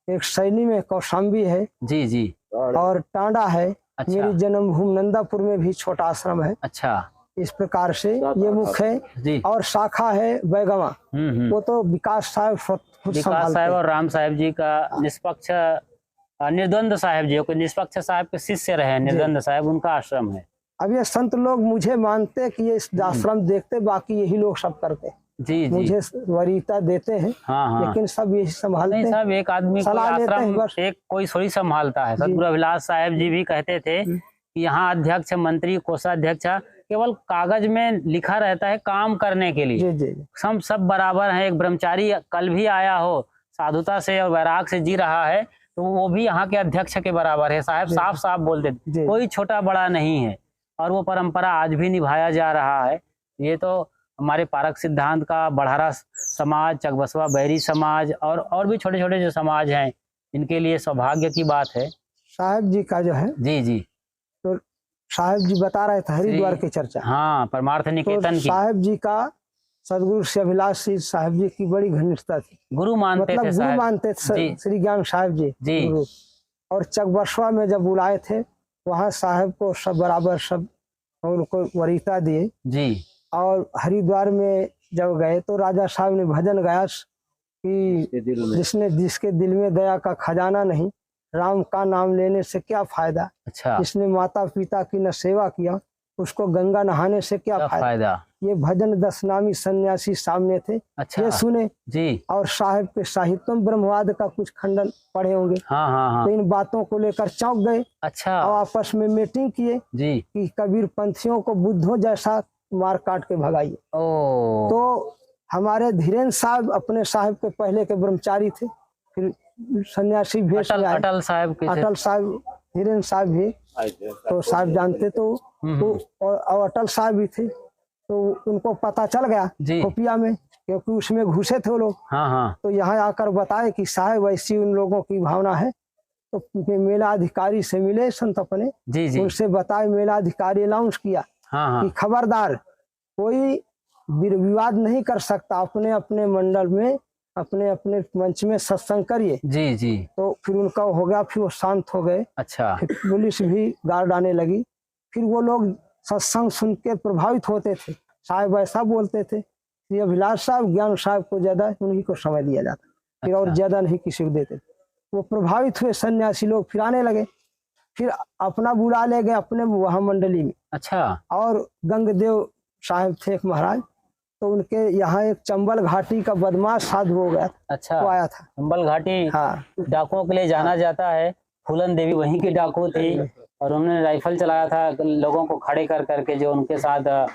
एक सैनी में कौशाम्बी है जी, और टांडा है। अच्छा। मेरी जन्मभूमि नंदापुर में भी छोटा आश्रम है। अच्छा, इस प्रकार से ये मुख्य है। और शाखा है बैगवा, वो तो विकास साहब और राम साहब जी का निष्पक्ष, निर्द्वंद साहब जी को निष्पक्ष साहब के शिष्य रहे, निर्द्वंद साहब, उनका आश्रम है। अब ये संत लोग मुझे मानते कि ये इस आश्रम देखते, बाकी यही लोग सब करते जी, मुझे वरीयता देते हैं। हाँ। लेकिन सब यही संभालते हैं। सब एक आदमी को आश्रम एक कोई थोड़ी संभालता है। सतगुरु अभिलाष साहब जी भी कहते थे कि यहाँ अध्यक्ष, मंत्री, कोषाध्यक्ष केवल कागज में लिखा रहता है काम करने के लिए। जी। सब बराबर हैं। एक ब्रह्मचारी कल भी आया हो, साधुता से और वैराग से जी रहा है, तो वो भी यहाँ के अध्यक्ष के बराबर है। साहब साफ साफ बोलते थे, कोई छोटा बड़ा नहीं है। और वो परंपरा आज भी निभाया जा रहा है। ये तो हमारे पारक सिद्धांत का बढ़ारा समाज, चकबसवा बैरी समाज और भी छोटे छोटे जो समाज हैं, इनके लिए सौभाग्य की बात है। साहब जी का जो है जी, तो साहब जी बता रहे थे हरिद्वार की चर्चा। हाँ, परमार्थ निकेतन की। साहब जी का सदगुरु से अभिलाष साहब जी की बड़ी घनिष्ठता थी। गुरु मानते थे, गुरु मानते थे श्री ज्ञान साहब जी गुरु। और चकबसवा में जब बुलाए थे, वहाँ साहब को सब बराबर सब उनको वरीयता दिए जी। और हरिद्वार में जब गए तो राजा साहब ने भजन गाया कि जिसके दिल में दया का खजाना नहीं, राम का नाम लेने से क्या फायदा। अच्छा। जिसने माता पिता की न सेवा किया, उसको गंगा नहाने से क्या फायदा। ये भजन 10 नामी सन्यासी सामने थे। अच्छा। ये सुने जी। और साहब के साहित्यम ब्रह्मवाद का कुछ खंडन पढ़े होंगे। हाँ। तो इन बातों को लेकर चौंक गए। अच्छा। और आपस में मीटिंग किए जी कि कबीर पंथियों को बुद्धों जैसा मार काट के भगाइए। तो हमारे धीरेन्द्र साहब अपने साहब के पहले के ब्रह्मचारी थे, फिर सन्यासी भेष में आए। अटल साहब धीरेन्द्र साहब भी तो साहब जानते तो और अटल साहब भी थे, तो उनको पता चल गया खुफिया में, क्योंकि उसमें घुसे थे वो लोग। हाँ हाँ। तो यहाँ आकर बताए कि साहब ऐसी उन लोगों की भावना है। तो मेला अधिकारी से मिले संत अपने, उनसे बताए, मेला अधिकारी अनाउंस किया कि खबरदार कोई विवाद नहीं कर सकता, अपने अपने मंडल में अपने अपने मंच में सत्संग करिए। जी जी। तो फिर उनका हो गया, फिर वो शांत हो गए। अच्छा। फिर पुलिस भी गार्ड आने लगी। फिर वो लोग सत्संग सुन के प्रभावित होते थे। साहब ऐसा बोलते थे, श्री अभिलाष साहब ज्ञान साहब को ज्यादा उन्हीं को समय दिया जाता, फिर और ज्यादा नहीं किसी को देते। वो प्रभावित हुए सन्यासी लोग, फिर आने लगे, फिर अपना बुला ले गए अपने वहां मंडली में। अच्छा। और गंगदेव साहब थे एक महाराज, तो उनके यहाँ एक चंबल घाटी का बदमाश साधु हो गया। अच्छा। वो आया था। चंबल घाटी हाँ, डाकुओं के लिए जाना जाता है। फूलन देवी वहीं की डाकू थी, और उन्होंने राइफल चलाया था लोगों को खड़े कर करके, जो उनके साथ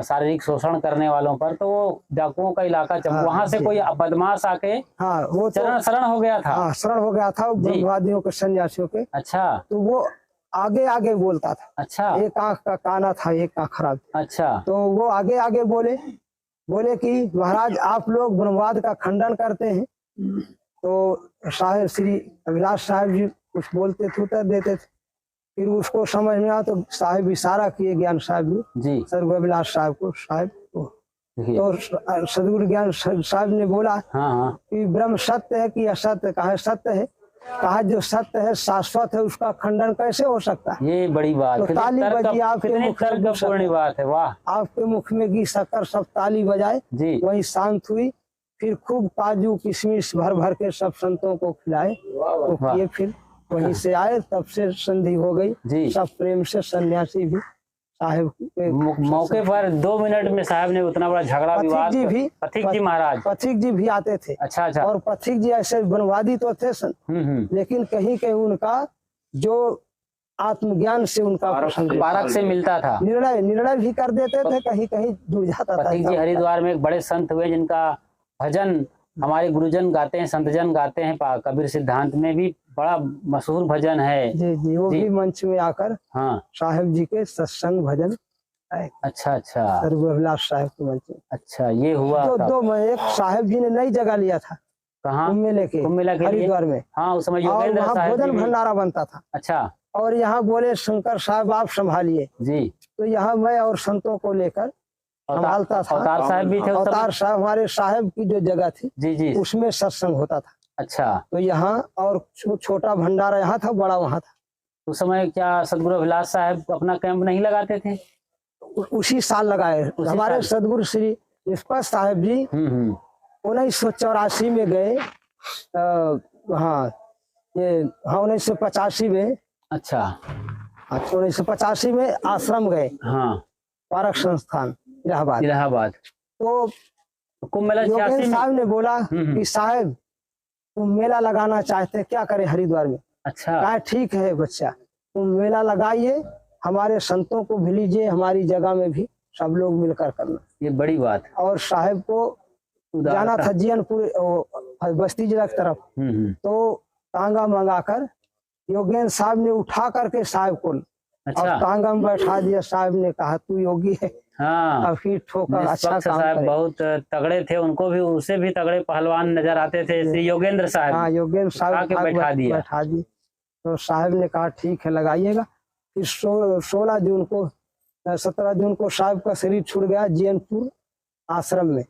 शारीरिक शोषण करने वालों पर। तो वो डाकुओं का इलाका, वहां से कोई बदमाश आके वो शरण हो गया था। हाँ, शरण हो गया था ब्रह्मवादियों के, सन्यासियों के। अच्छा। तो वो आगे आगे बोलता था। अच्छा। एक आंख का काना था, एक आंख खराब। अच्छा। तो वो आगे आगे बोले कि महाराज आप लोग ब्रह्मवाद का खंडन करते हैं। तो साहेब श्री अभिलाष साहब जी कुछ बोलते थे, उत्तर देते थे। फिर उसको समझ में आया, तो साहिब इशारा किए ज्ञान साहब जी सदगुरु अभिलाष साहब को, साहब को। तो सदगुरु ज्ञान साहब ने बोला कि ब्रह्म सत्य है कि असत्य? कहा सत्य है। कहा जो सत्य है, शाश्वत है, उसका खंडन कैसे हो सकता है? ये बड़ी बात। तो ताली बजी आपके मुख में, बात है, वाह। आपके मुख में घी शक्कर सब ताली बजाए, वही शांत हुई। फिर खूब काजू किशमिश भर भर के सब संतों को खिलाए। तो ये फिर वहीं से आए, तब से संधि हो गई। सब प्रेम से सन्यासी भी साहब मौके पर 2 मिनट में साहब ने उतना बड़ा झगड़ा विवाद। पथिक जी महाराज, पथिक जी भी आते थे। अच्छा अच्छा। और पथिक जी ऐसे बनवादी तो थे लेकिन कहीं कहीं उनका जो आत्मज्ञान से उनका पारक से मिलता था, निर्णय भी कर देते थे, कहीं कहीं जुड़ जाता था। पथिक जी हरिद्वार में एक बड़े संत हुए, जिनका भजन हमारे गुरुजन गाते हैं, संतजन गाते हैं। कबीर सिद्धांत में भी बड़ा मशहूर भजन है। जी, वो भी मंच में आकर साहेब जी के सत्संग भजन। अच्छा अच्छा। सदगुरु अभिलाष साहब के मंच में। अच्छा, ये हुआ दो एक साहेब जी ने नई जगह लिया था। कहाँ? कुंभ मेले के हरिद्वार में। हाँ, उस समय वहाँ भोजन भंडारा बनता था। अच्छा। और यहाँ बोले शंकर साहब आप संभालिए जी। तो यहाँ मैं और संतों को लेकर संभालता था। अवतार साहब भी थे। अवतार साहब हमारे साहब की जो जगह थी, जी, उसमें सत्संग होता था। अच्छा। तो यहाँ और छोटा भंडारा यहाँ था, बड़ा वहाँ था। उस समय क्या सदगुरु अभिलाष साहब अपना कैंप नहीं लगाते थे? उसी साल लगाए। हमारे सदगुरु श्री निष्पत साहब जी 1984 में गए। हाँ, ये 1985 में। अच्छा। 1985 में आश्रम गए। हाँ, पारक संस्थान इलाहाबाद। तो कुंभ मेला साहब ने बोला कि साहब तुम मेला लगाना चाहते, क्या करें हरिद्वार में? अच्छा। कहा ठीक है बच्चा, तुम मेला लगाइए, हमारे संतों को भी लीजिए, हमारी जगह में भी सब लोग मिलकर करना। ये बड़ी बात। और साहब को जाना था जियनपुर बस्ती जिला की तरफ। तो तांगा मंगाकर योगेंद्र साहब ने उठा करके साहब को और तांगा में बैठा दिया। साहब ने कहा तू योगी है। हाँ, फिर ठोकर अच्छा काम साहब बहुत तगड़े थे, उनको भी उससे भी तगड़े पहलवान नजर आते थे श्री योगेंद्र साहब। हाँ, योगेंद्र साहब बैठा दिया। तो साहब ने कहा ठीक है लगाइएगा। फिर 16 जून को 17 जून को साहब का शरीर छूट गया जियनपुर आश्रम में।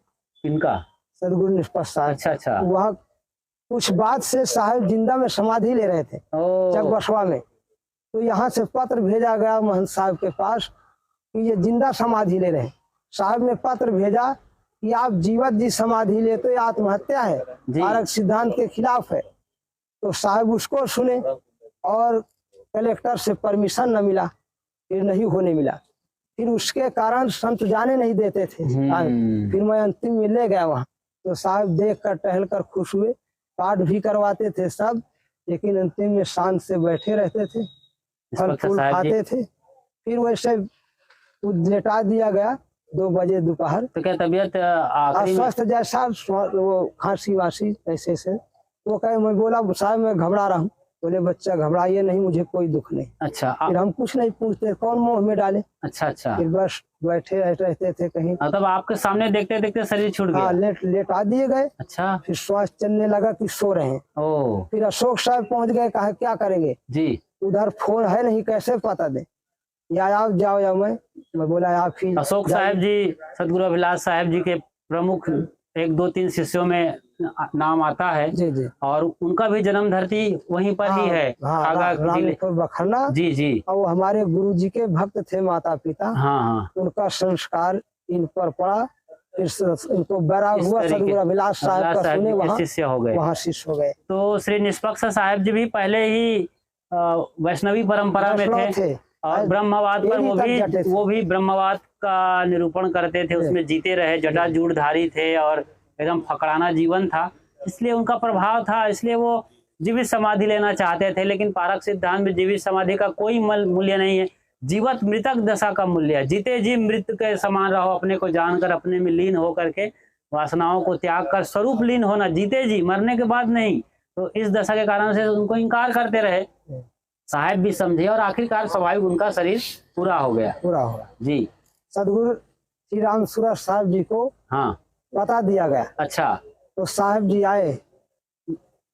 इनका सदगुरु निष्पत साहब। अच्छा अच्छा। वहाँ कुछ बाद से साहब जिंदा में समाधि ले रहे थे चकबसवा में। तो यहाँ से पत्र भेजा गया महंत साहब के पास कि ये जिंदा समाधि ले रहे हैं। साहब ने पत्र भेजा कि आप जीवत जी समाधि ले तो ये आत्महत्या है, पारक सिद्धांत के खिलाफ है। तो साहब उसको सुने और कलेक्टर से परमिशन न मिला, फिर नहीं होने मिला। फिर उसके कारण संत जाने नहीं देते थे। फिर मैं अंतिम में ले गया वहाँ। तो साहब देख कर टहल कर खुश हुए, पाठ भी करवाते थे सब, लेकिन अंतिम में शांत से बैठे रहते थे, फल फूल खाते थे। फिर वैसे लेटा दिया गया 2 बजे दोपहर। तो क्या तबीयत अस्वस्थ जैसा, वो खांसी वासी ऐसे से। वो कहे, मैं बोला साहब मैं घबरा रहा हूँ। बोले बच्चा घबराइए नहीं, मुझे कोई दुख नहीं। अच्छा फिर हम कुछ नहीं पूछते, कौन मुंह में डाले। अच्छा अच्छा, फिर बस बैठे रहते थे कहीं। मतलब आपके सामने देखते देखते शरीर छूट हाँ, गया। लेटा दिए गए। अच्छा, फिर श्वास चलने लगा कि सो रहे हैं। ओ फिर अशोक साहब पहुंच गए, कहा क्या करेंगे, जी। उधर फोन है नहीं, कैसे पता दे, या आप जाओ या मैं बोला आप ही अशोक साहब जी सदगुरु अभिलाष साहब जी के प्रमुख 1 2 3 शिष्यों में नाम आता है। जी जी। और उनका भी जन्म धरती वहीं पर ही है, हाँ, खागा जिले। रामपुर बखरना। जी जी। और वो हमारे गुरु जी के भक्त थे, माता पिता। हाँ हाँ, उनका संस्कार इन पर पड़ा। फिर इनको बैराग हुआ, सदगुरु अभिलाष साहब का सुने, वहाँ शिष्य हो गए। वहाँ शिष्य हो गए। तो श्री निष्पक्ष साहब जी भी पहले ही वैष्णवी परंपरा में थे और ब्रह्मवाद पर वो भी ब्रह्मवाद का निरूपण करते थे, उसमें जीते रहे, जटाजूटधारी थे और एकदम फकराना जीवन था, इसलिए उनका प्रभाव था, इसलिए वो जीवित समाधि लेना चाहते थे। लेकिन पारक सिद्धांत में जीवित समाधि का कोई मूल्य नहीं है, जीवत मृतक दशा का मूल्य है। जीते जी मृत के समान रहो, अपने को जानकर अपने में लीन हो करके वासनाओं को त्याग कर स्वरूप लीन होना, जीते जी, मरने के बाद नहीं। तो इस दशा के कारण से उनको इनकार करते रहे, साहब भी समझे और आखिरकार स्वाभाविक उनका शरीर पूरा हो गया जी। सदगुरु श्री राम सूरत साहब जी को हाँ बता दिया गया। अच्छा, तो साहब जी आए,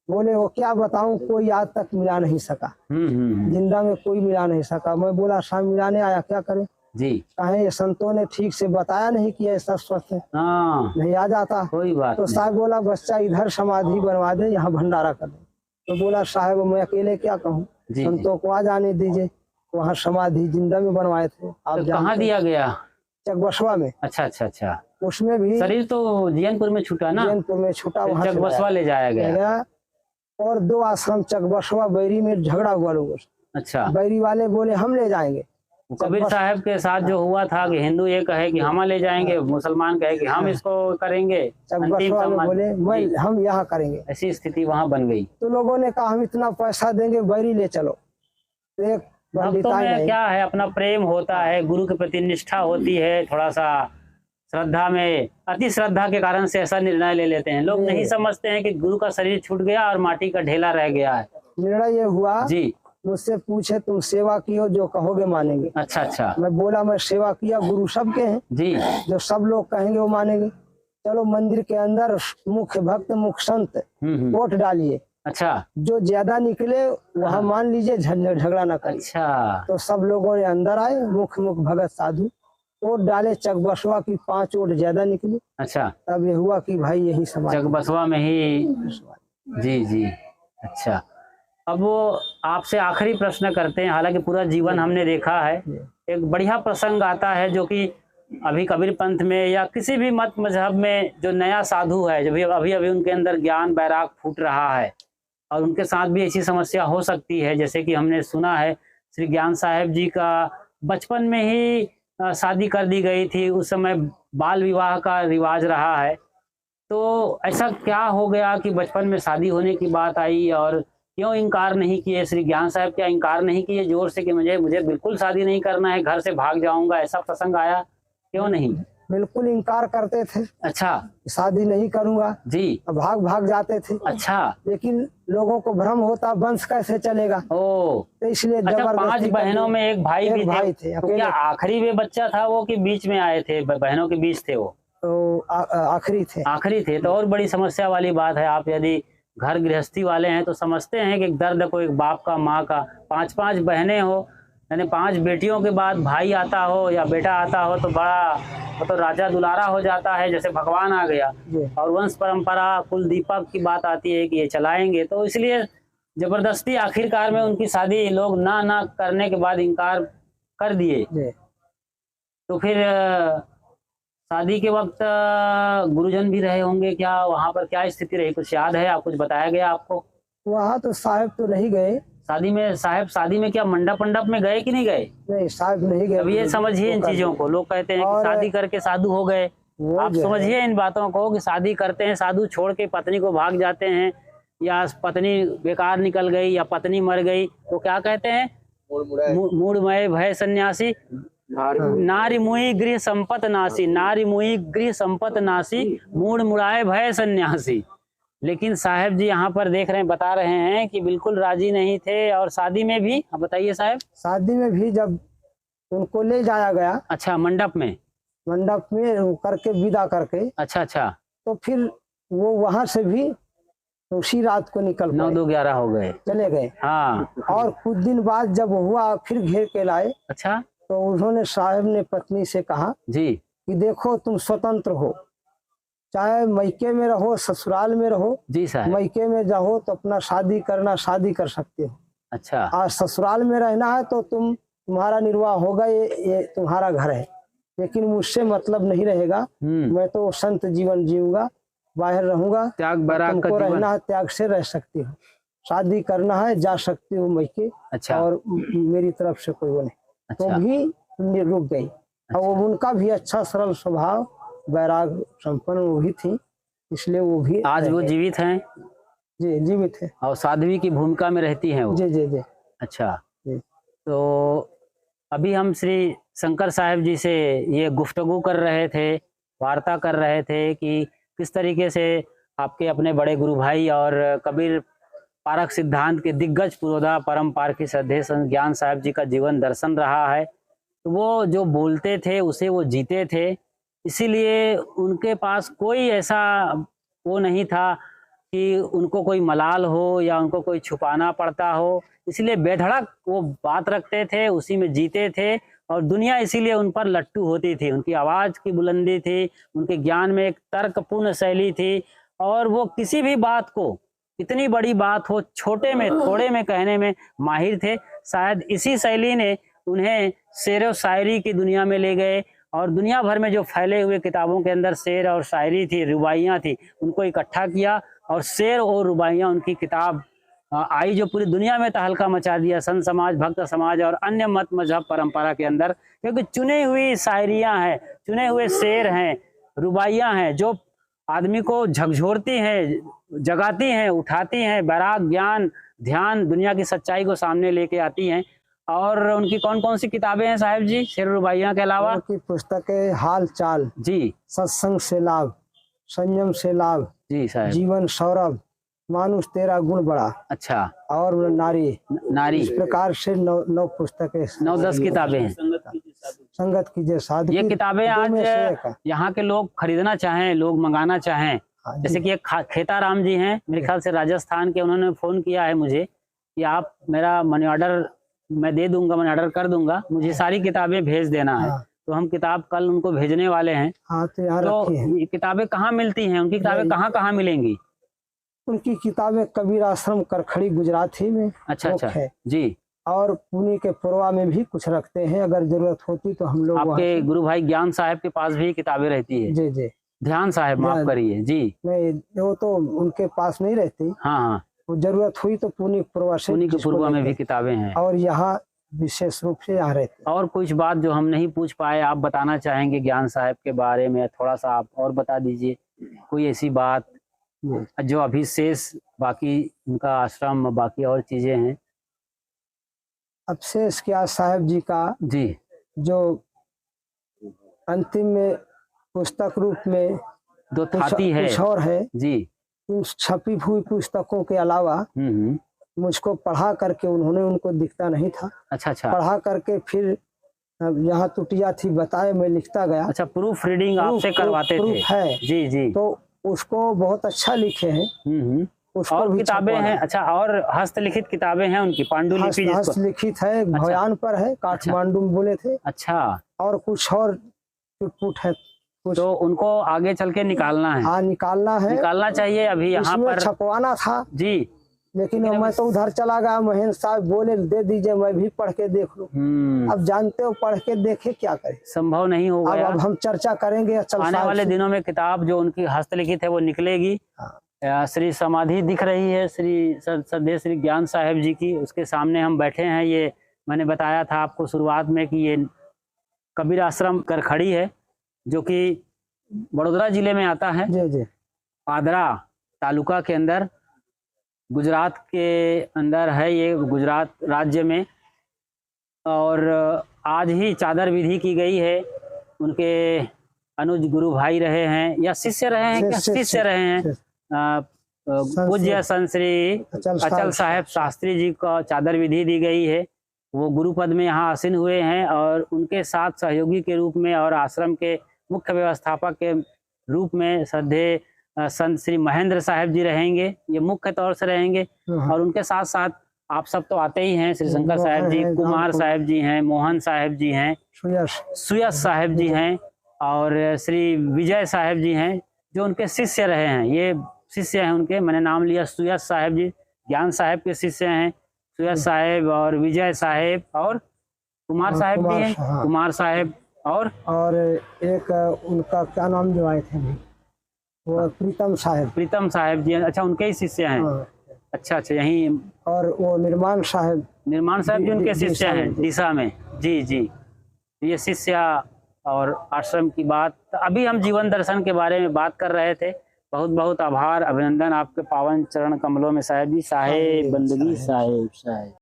बोले वो क्या बताऊं, कोई आज तक मिला नहीं सका। जिंदा में कोई मिला नहीं सका। मैं बोला साहब मिलाने आया, क्या करें जी। कहे ये संतों ने ठीक से बताया नहीं कि ऐसा स्वस्थ है, नहीं आ जाता कोई बात। तो साहब बोला बच्चा इधर समाधि बनवा दे, यहाँ भंडारा कर दे। तो बोला साहब मैं अकेले क्या कहूँ, संतों को आ जाने दीजिए। वहाँ समाधि जिंदा में बनवाए थे। आप तो कहाँ दिया गया? चकबसवा में। अच्छा अच्छा अच्छा। उसमें भी शरीर तो जियनपुर में छूटा ना? जियनपुर में छूटा, वहाँ चकबसवा ले जाया गया। और 2 आश्रम चकबसवा बैरी में झगड़ा हुआ लोगों से। अच्छा, बैरी वाले बोले हम ले जाएंगे। कबीर साहब के साथ जो हुआ था कि हिंदू ये कहे कि हम ले जाएंगे, मुसलमान कहे कि हम इसको करेंगे, चकबसवा में बोले हम यहाँ करेंगे। ऐसी स्थिति वहाँ बन गई। तो लोगों ने कहा हम इतना पैसा देंगे, बैरी ले चलो। एक भक्तों में क्या है, अपना प्रेम होता है, गुरु के प्रति निष्ठा होती है, थोड़ा सा श्रद्धा में अति श्रद्धा के कारण से ऐसा निर्णय ले लेते हैं। लोग नहीं समझते हैं कि गुरु का शरीर छूट गया और माटी का ढेला रह गया है। निर्णय ये हुआ जी, मुझसे पूछे तुम सेवा की हो, जो कहोगे मानेंगे। अच्छा अच्छा। मैं बोला मैं सेवा किया, गुरु सबके हैं जी, जो सब लोग कहेंगे वो मानेंगे। चलो मंदिर के अंदर मुख्य भक्त मुख्य संत वोट डालिए। अच्छा, जो ज्यादा निकले वहाँ मान लीजिए, झगड़ा न करे। अच्छा, तो सब लोगों ने अंदर आए, मुख्य भगत साधु वोट डाले। चकबसवा की 5 वोट ज्यादा निकली। अच्छा, तब ये हुआ कि भाई यही समाज चकबसवा में ही। जी जी। अच्छा, अब वो आपसे आखिरी प्रश्न करते हैं। हालांकि पूरा जीवन हमने देखा है, एक बढ़िया प्रसंग आता है जो कि अभी कबीर पंथ में या किसी भी मत मजहब में जो नया साधु है, जो अभी अभी उनके अंदर ज्ञान बैराग फूट रहा है और उनके साथ भी ऐसी समस्या हो सकती है। जैसे कि हमने सुना है श्री ज्ञान साहब जी का बचपन में ही शादी कर दी गई थी, उस समय बाल विवाह का रिवाज रहा है। तो ऐसा क्या हो गया कि बचपन में शादी होने की बात आई और क्यों इनकार नहीं किए? श्री ज्ञान साहब क्या इनकार नहीं किए जोर से कि मुझे बिल्कुल शादी नहीं करना है, घर से भाग जाऊंगा, ऐसा प्रसंग आया? क्यों नहीं? बिल्कुल इनकार करते थे। अच्छा, शादी नहीं करूंगा जी, भाग जाते थे। अच्छा, लेकिन लोगों को भ्रम होता वंश कैसे चलेगा। ओ, तो इसलिए अच्छा, 5 बहनों में एक भाई भी थे। तो क्या आखिरी वे बच्चा था वो कि बीच में आए थे, बहनों के बीच थे वो? तो आखिरी थे। तो और बड़ी समस्या वाली बात है। आप यदि घर गृहस्थी वाले हैं तो समझते हैं कि दर्द को एक बाप का, माँ का, 5 बहनें हो, यानी 5 बेटियों के बाद भाई आता हो या बेटा आता हो तो बड़ा तो राजा दुलारा हो जाता है, जैसे भगवान आ गया। और वंश परंपरा कुल दीपक की बात आती है कि ये चलाएंगे, तो इसलिए जबरदस्ती आखिरकार में उनकी शादी लोग ना करने के बाद इनकार कर दिए। तो फिर शादी के वक्त गुरुजन भी रहे होंगे क्या? वहाँ पर क्या स्थिति रही, कुछ याद है? आप कुछ बताया गया आपको? वहाँ तो साहब तो नहीं गए शादी में। साहब शादी में क्या मंडप में गए कि नहीं गए? नहीं, साहब नहीं गए। अब ये समझिए इन चीजों को, लोग कहते हैं कि शादी करके साधु हो गए। आप समझिए इन बातों को कि शादी करते हैं, साधु छोड़ के पत्नी को भाग जाते हैं, या पत्नी बेकार निकल गई या पत्नी मर गई तो क्या कहते हैं? मूढ़मय भय सन्यासी, नारी मुई गृह संपत नासी, नारी मुई गृह संपत नासी, मूढ़ मुड़ाए भय सन्यासी। लेकिन साहब जी यहाँ पर देख रहे हैं, बता रहे हैं कि बिल्कुल राजी नहीं थे। और शादी में भी, आप बताइए साहब। शादी में भी जब उनको ले जाया गया, अच्छा, मंडप में करके विदा करके, अच्छा अच्छा, तो फिर वो वहां से भी उसी रात को निकल 9-2-11 हो गए, चले गए। हाँ। और कुछ दिन बाद जब हुआ, फिर घेर के लाए। अच्छा, तो उन्होंने, साहब ने पत्नी से कहा जी कि देखो तुम स्वतंत्र हो, चाहे मैके में रहो ससुराल में रहो। जी साहब। मैके में जाओ तो अपना शादी करना, शादी कर सकते हो। अच्छा, और ससुराल में रहना है तो तुम्हारा निर्वाह होगा, ये तुम्हारा घर है, लेकिन मुझसे मतलब नहीं रहेगा। मैं तो संत जीवन जीऊंगा, बाहर रहूंगा। त्याग बराग का तुमको जीवन। रहना है, त्याग से रह सकती हो, शादी करना है जा सकती हो मैके। अच्छा, और मेरी तरफ से कोई वो नहीं। अच्छा, तो भी रुक गई। अच्छा। और उनका भी अच्छा सरल स्वभाव, वैराग संपन्न वो भी थी, इसलिए वो भी आज वो जीवित हैं? जी जीवित है। और साध्वी की भूमिका में रहती हैं वो? जी जी जी। अच्छा, जी। तो अभी हम श्री शंकर साहब जी से ये गुफ्तगू कर रहे थे, वार्ता कर रहे थे कि किस तरीके से आपके अपने बड़े गुरु भाई और कबीर पारक सिद्धांत के दिग्गज पुरोधा परम पारखी श्रद्धेय संत ज्ञान साहब जी का जीवन दर्शन रहा है। तो वो जो बोलते थे उसे वो जीते थे, इसीलिए उनके पास कोई ऐसा वो नहीं था कि उनको कोई मलाल हो या उनको कोई छुपाना पड़ता हो। इसलिए बेधड़क वो बात रखते थे, उसी में जीते थे। और दुनिया इसीलिए उन पर लट्टू होती थी। उनकी आवाज़ की बुलंदी थी, उनके ज्ञान में एक तर्कपूर्ण शैली थी। और वो किसी भी बात को, इतनी बड़ी बात हो, छोटे में थोड़े में कहने में माहिर थे। शायद इसी शैली ने उन्हें शेर व शायरी की दुनिया में ले गए। और दुनिया भर में जो फैले हुए किताबों के अंदर शेर और शायरी थी, रुबाइयाँ थी, उनको इकट्ठा किया। और शेर और रुबाइयाँ उनकी किताब आई जो पूरी दुनिया में तहलका मचा दिया, संत समाज, भक्त समाज और अन्य मत मजहब परंपरा के अंदर। क्योंकि चुने हुई शायरियाँ हैं, चुने हुए शेर हैं, रुबाइयाँ हैं, जो आदमी को झकझोरती हैं, जगाती हैं, उठाती हैं, वैराग, ज्ञान, ध्यान, दुनिया की सच्चाई को सामने लेके आती हैं। और उनकी कौन कौन सी किताबें हैं साहब जी, शेर रुबाइयाँ के अलावा? उनकी पुस्तकें हाल चाल जी, सत्संग से लाभ, संयम से लाभ, जी साहब, जीवन सौरभ, मानुष तेरा गुण बड़ा, अच्छा, और नारी, इस प्रकार से 9 पुस्तकें, 9-10 किताबें हैं। संगत कीजिए साधु। ये किताबें आज यहाँ के लोग खरीदना चाहें, लोग मंगाना चाहें, जैसे कि एक खेताराम जी हैं, मेरे ख्याल से राजस्थान के, उन्होंने फ़ोन किया है मुझे कि आप मेरा मनी ऑर्डर मैं दे दूंगा, मनी ऑर्डर कर दूंगा, मुझे सारी किताबें भेज देना है। तो हम किताब कल उनको भेजने वाले हैं। तो ये किताबें कहाँ मिलती हैं? उनकी किताबें कहाँ कहाँ मिलेंगी? उनकी किताबें कबीर आश्रम करखड़ी गुजराती में अच्छा अच्छा है जी। और पुणे के पुरवा में भी कुछ रखते हैं, अगर जरूरत होती तो हम लोग। आपके गुरु भाई ज्ञान साहब के पास भी किताबें रहती है? जी जी। ध्यान साहब, माफ करिए जी। नहीं, वो तो उनके पास नहीं रहती। हाँ हाँ, वो जरूरत हुई तो पुणे पुरवा से, पुणे के पुरवा में भी किताबें हैं। और यहाँ विशेष रूप से यहाँ रहते। और कुछ बात जो हम नहीं पूछ पाए, आप बताना चाहेंगे ज्ञान साहब के बारे में? थोड़ा सा आप और बता दीजिए, कोई ऐसी बात जो अभी शेष, बाकी उनका आश्रम, बाकी और चीजें हैं। अब शेष क्या साहब जी का जी, जो अंतिम में पुस्तक रूप में दो थाती है कुछ और है जी। उस छपी हुई पुस्तकों के अलावा मुझको पढ़ा करके उन्होंने, उनको दिखता नहीं था। अच्छा अच्छा, पढ़ा करके फिर यहाँ टुटिया थी, बताए, मैं लिखता गया। अच्छा, प्रूफ रीडिंग आपसे करवाते थे? है जी जी। तो उसको बहुत अच्छा लिखे हैं। और किताबें हैं? अच्छा, और हस्तलिखित किताबें हैं उनकी, पांडुलिपि हस्तलिखित है, भयान पर है, काठमांडू में बोले थे। अच्छा, और कुछ और टूट है कुछ। तो उनको आगे चल के निकालना है? हाँ, निकालना है, निकालना चाहिए। अभी यहाँ पर छपवाना था जी, लेकिन मैं तो उधर चला गया। महेंद्र साहब बोले दे दीजिए, मैं भी पढ़ के देख लूं। अब जानते हो, पढ़ के देखे क्या करें, संभव नहीं होगा। अब हम चर्चा करेंगे आने वाले दिनों में। किताब जो उनकी हस्तलिखित है वो निकलेगी। श्री समाधि दिख रही है श्री श्रद्धेय श्री ज्ञान साहब जी की, उसके सामने हम बैठे हैं। ये मैंने बताया था आपको शुरुआत में कि ये कबीर आश्रम करखड़ी है, जो कि बड़ौदा जिले में आता है। जी जी। पादरा तालुका के अंदर, गुजरात के अंदर है ये, गुजरात राज्य में। और आज ही चादर विधि की गई है। उनके अनुज गुरु भाई रहे हैं या शिष्य रहे हैं? क्या शिष्य रहे हैं? पूज्य संत श्री अचल साहेब शास्त्री जी को चादर विधि दी गई है। वो गुरु पद में यहाँ आसीन हुए हैं और उनके साथ सहयोगी के रूप में और आश्रम के मुख्य व्यवस्थापक के रूप में श्रद्धेय संत श्री महेंद्र साहेब जी रहेंगे। ये मुख्य तौर से रहेंगे और उनके साथ साथ आप सब तो आते ही हैं, श्री शंकर साहेब जी, कुमार साहेब जी हैं, मोहन साहेब जी हैं, सुयस साहेब जी हैं और श्री विजय साहेब जी हैं जो उनके शिष्य रहे हैं। ये शिष्य हैं उनके, मैंने नाम लिया सुयस साहेब जी, ज्ञान साहेब के शिष्य हैं सुयस साहेब और विजय साहेब और कुमार साहेब भी हैं, कुमार साहेब और एक उनका क्या नाम जो आए थे वो प्रीतम साहेब जी। अच्छा, उनके ही शिष्य हैं। अच्छा, यहीं। और वो निर्माण साहब जी उनके शिष्य हैं दिशा में। जी जी, ये शिष्य और आश्रम की बात। अभी हम जीवन दर्शन के बारे में बात कर रहे थे। बहुत बहुत आभार, अभिनंदन आपके पावन चरण कमलों में साहेब जी। साहेब बंदगी साहेब।